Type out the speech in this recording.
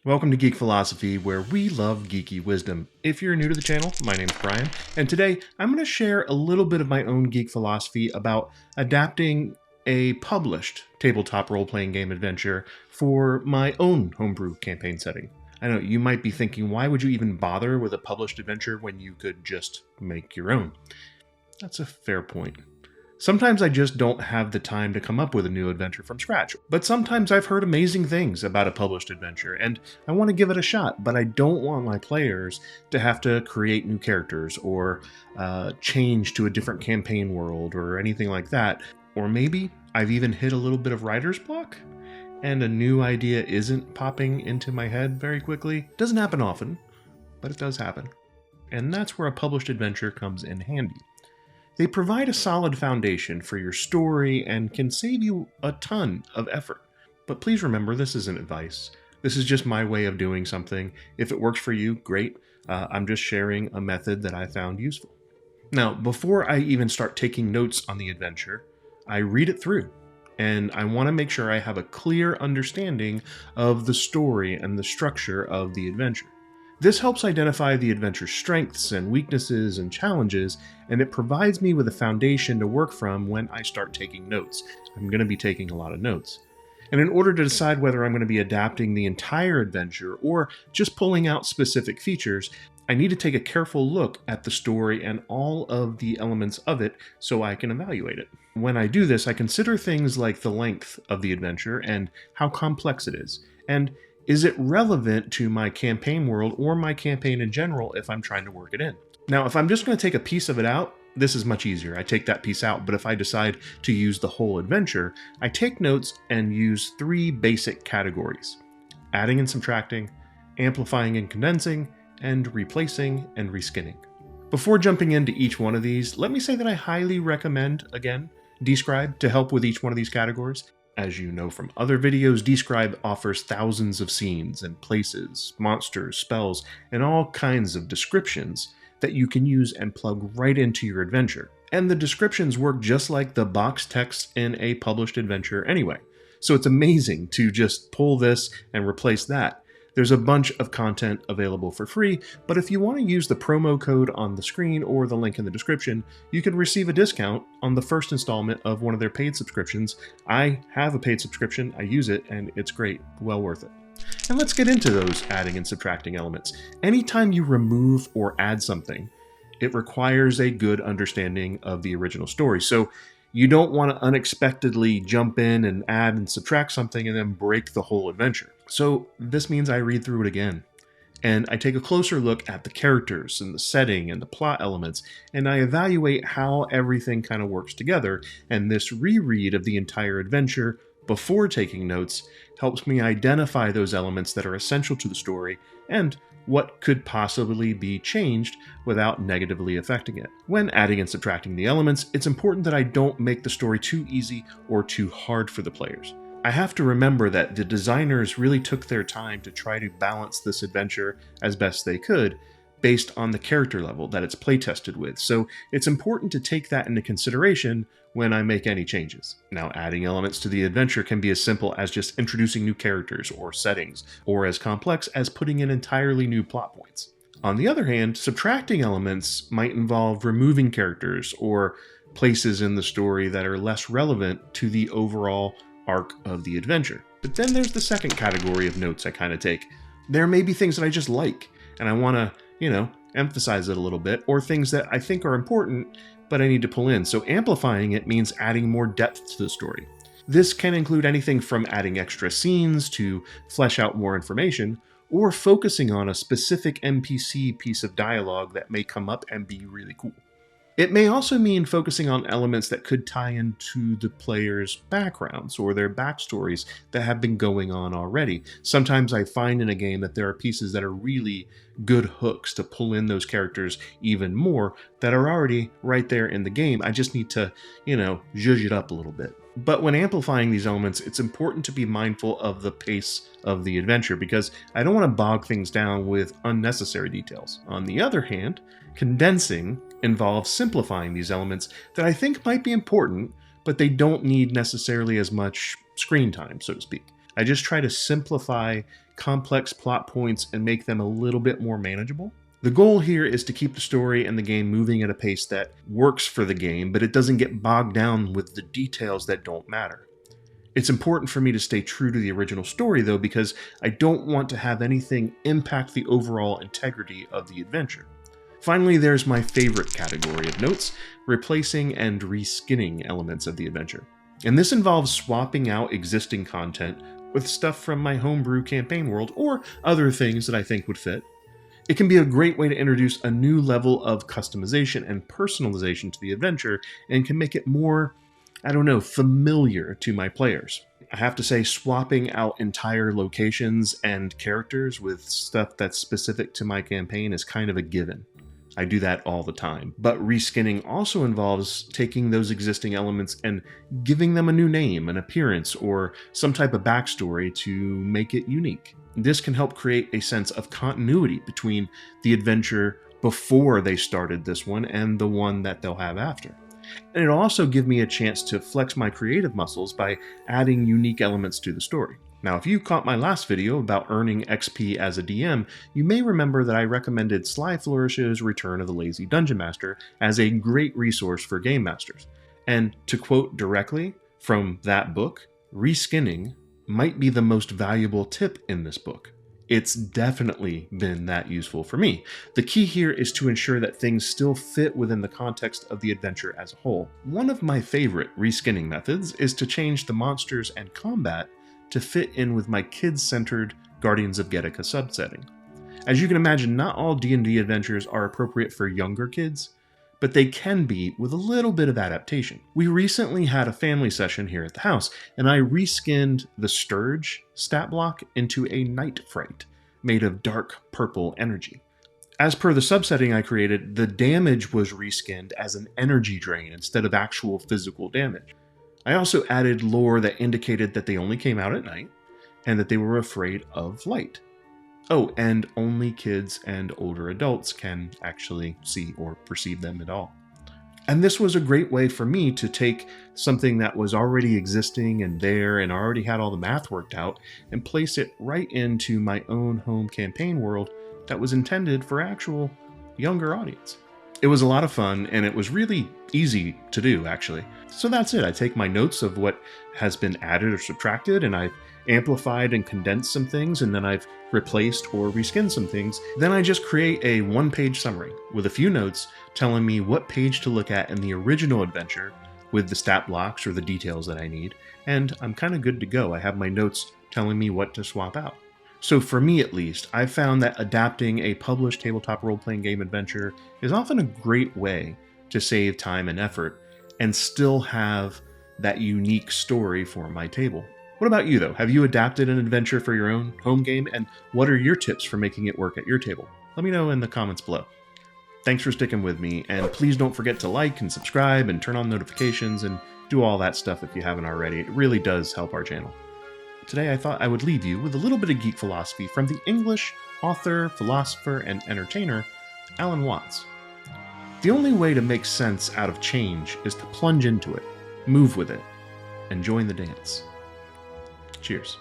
Welcome to Geek Philosophy, where we love geeky wisdom. If you're new to the channel, my name's Brian, and today I'm going to share a little bit of my own geek philosophy about adapting a published tabletop role-playing game adventure for my own homebrew campaign setting. I know you might be thinking, why would you even bother with a published adventure when you could just make your own? That's a fair point. Sometimes I just don't have the time to come up with a new adventure from scratch, but sometimes I've heard amazing things about a published adventure, and I want to give it a shot, but I don't want my players to have to create new characters or change to a different campaign world or anything like that. Or maybe I've even hit a little bit of writer's block, and a new idea isn't popping into my head very quickly. Doesn't happen often, but it does happen. And that's where a published adventure comes in handy. They provide a solid foundation for your story and can save you a ton of effort. But please remember, this isn't advice. This is just my way of doing something. If it works for you, great. I'm just sharing a method that I found useful. Now, before I even start taking notes on the adventure, I read it through. And I want to make sure I have a clear understanding of the story and the structure of the adventure. This helps identify the adventure's strengths and weaknesses and challenges, and it provides me with a foundation to work from when I start taking notes. I'm going to be taking a lot of notes. And in order to decide whether I'm going to be adapting the entire adventure or just pulling out specific features, I need to take a careful look at the story and all of the elements of it so I can evaluate it. When I do this, I consider things like the length of the adventure and how complex it is, and is it relevant to my campaign world or my campaign in general if I'm trying to work it in? Now, if I'm just going to take a piece of it out, this is much easier. I take that piece out, but if I decide to use the whole adventure, I take notes and use three basic categories: adding and subtracting, amplifying and condensing, and replacing and reskinning. Before jumping into each one of these, let me say that I highly recommend, again, Describe to help with each one of these categories. As you know from other videos, Describe offers thousands of scenes and places, monsters, spells, and all kinds of descriptions that you can use and plug right into your adventure. And the descriptions work just like the box text in a published adventure anyway. So it's amazing to just pull this and replace that. There's a bunch of content available for free, but if you want to use the promo code on the screen or the link in the description, you can receive a discount on the first installment of one of their paid subscriptions. I have a paid subscription, I use it, and it's great, well worth it. And let's get into those adding and subtracting elements. Anytime you remove or add something, it requires a good understanding of the original story. So you don't want to unexpectedly jump in and add and subtract something and then break the whole adventure. So this means I read through it again, and I take a closer look at the characters and the setting and the plot elements, and I evaluate how everything kind of works together, and this reread of the entire adventure before taking notes helps me identify those elements that are essential to the story and what could possibly be changed without negatively affecting it. When adding and subtracting the elements, it's important that I don't make the story too easy or too hard for the players. I have to remember that the designers really took their time to try to balance this adventure as best they could based on the character level that it's playtested with, so it's important to take that into consideration when I make any changes. Now, adding elements to the adventure can be as simple as just introducing new characters or settings, or as complex as putting in entirely new plot points. On the other hand, subtracting elements might involve removing characters or places in the story that are less relevant to the overall arc of the adventure. But then there's the second category of notes I kind of take. There may be things that I just like, and I want to, emphasize it a little bit, or things that I think are important, but I need to pull in. So amplifying it means adding more depth to the story. This can include anything from adding extra scenes to flesh out more information, or focusing on a specific NPC piece of dialogue that may come up and be really cool. It may also mean focusing on elements that could tie into the players' backgrounds or their backstories that have been going on already. Sometimes I find in a game that there are pieces that are really good hooks to pull in those characters even more that are already right there in the game. I just need to, zhuzh it up a little bit. But when amplifying these elements, it's important to be mindful of the pace of the adventure because I don't want to bog things down with unnecessary details. On the other hand, condensing involves simplifying these elements that I think might be important, but they don't need necessarily as much screen time, so to speak. I just try to simplify complex plot points and make them a little bit more manageable. The goal here is to keep the story and the game moving at a pace that works for the game, but it doesn't get bogged down with the details that don't matter. It's important for me to stay true to the original story, though, because I don't want to have anything impact the overall integrity of the adventure. Finally, there's my favorite category of notes, replacing and reskinning elements of the adventure. And this involves swapping out existing content with stuff from my homebrew campaign world or other things that I think would fit. It can be a great way to introduce a new level of customization and personalization to the adventure and can make it more, familiar to my players. I have to say, swapping out entire locations and characters with stuff that's specific to my campaign is kind of a given. I do that all the time. But reskinning also involves taking those existing elements and giving them a new name, an appearance, or some type of backstory to make it unique. This can help create a sense of continuity between the adventure before they started this one and the one that they'll have after. And it'll also give me a chance to flex my creative muscles by adding unique elements to the story. Now, if you caught my last video about earning XP as a DM, you may remember that I recommended Sly Flourish's Return of the Lazy Dungeon Master as a great resource for game masters. And to quote directly from that book, reskinning might be the most valuable tip in this book. It's definitely been that useful for me. The key here is to ensure that things still fit within the context of the adventure as a whole. One of my favorite reskinning methods is to change the monsters and combat to fit in with my kids-centered Guardians of Gattaca subsetting. As you can imagine, not all D&D adventures are appropriate for younger kids, but they can be with a little bit of adaptation. We recently had a family session here at the house, and I reskinned the Sturge stat block into a Night Fright, made of dark purple energy. As per the subsetting I created, the damage was reskinned as an energy drain instead of actual physical damage. I also added lore that indicated that they only came out at night, and that they were afraid of light. Oh, and only kids and older adults can actually see or perceive them at all. And this was a great way for me to take something that was already existing and there and already had all the math worked out and place it right into my own home campaign world that was intended for actual younger audience. It was a lot of fun, and it was really easy to do, actually. So that's it. I take my notes of what has been added or subtracted, and I've amplified and condensed some things, and then I've replaced or reskinned some things. Then I just create a one-page summary with a few notes telling me what page to look at in the original adventure with the stat blocks or the details that I need, and I'm kind of good to go. I have my notes telling me what to swap out. So for me at least, I've found that adapting a published tabletop role-playing game adventure is often a great way to save time and effort and still have that unique story for my table. What about you though? Have you adapted an adventure for your own home game, and what are your tips for making it work at your table? Let me know in the comments below. Thanks for sticking with me, and please don't forget to like and subscribe and turn on notifications and do all that stuff if you haven't already. It really does help our channel. Today I thought I would leave you with a little bit of geek philosophy from the English author, philosopher, and entertainer, Alan Watts. The only way to make sense out of change is to plunge into it, move with it, and join the dance. Cheers.